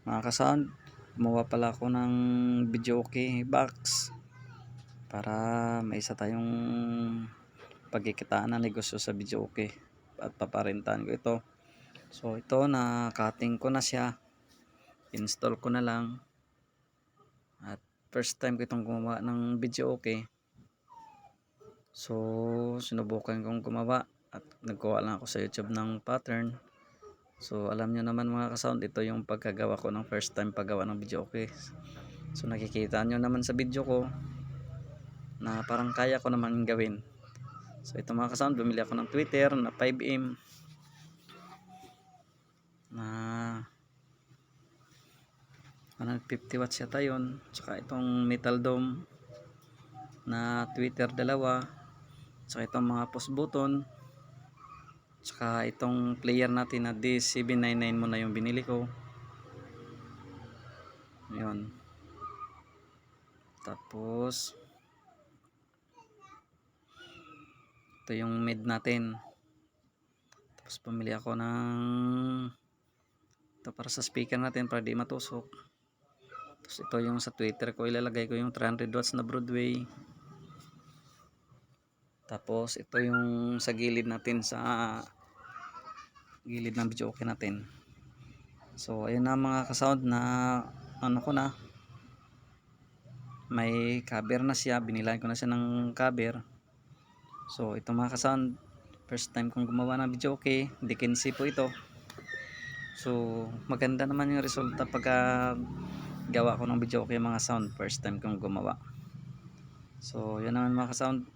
Mga ka-sound, gumawa pala ako ng video okay box para may isa tayong pagkikitaan na negosyo sa video okay at paparintahan ko ito. So ito, na cutting ko na siya, install ko na lang, at first time ko itong gumawa ng video okay. So sinubukan kong gumawa at nagkuha lang ako sa YouTube ng pattern. So alam nyo naman mga ka-sound, ito yung pagkagawa ko ng first time paggawa ng video okay. So nakikita nyo naman sa video ko na parang kaya ko naman gawin. So ito mga ka-sound, bumili ako ng tweeter na 5M na 150 watts yata yun. Tsaka itong metal dome na tweeter dalawa. Tsaka itong mga push button. Tsaka itong player natin na D799 muna yung binili ko. Yun. Tapos ito yung mid natin. Tapos pumili ako ng ito para sa speaker natin para di matusok. Tapos ito yung sa Twitter ko, ilalagay ko yung 300 watts na Broadway. Tapos ito yung sa gilid natin, sa gilid ng video okay natin. So ayun na mga ka-sound, na ano ko na, may cover na siya, binilan ko na siya ng cover. So ito mga ka-sound, first time kong gumawa ng video okay, Dickensi po ito. So maganda naman yung resulta pagka gawa ko ng video okay mga sound, first time kong gumawa. So yun naman mga ka-sound,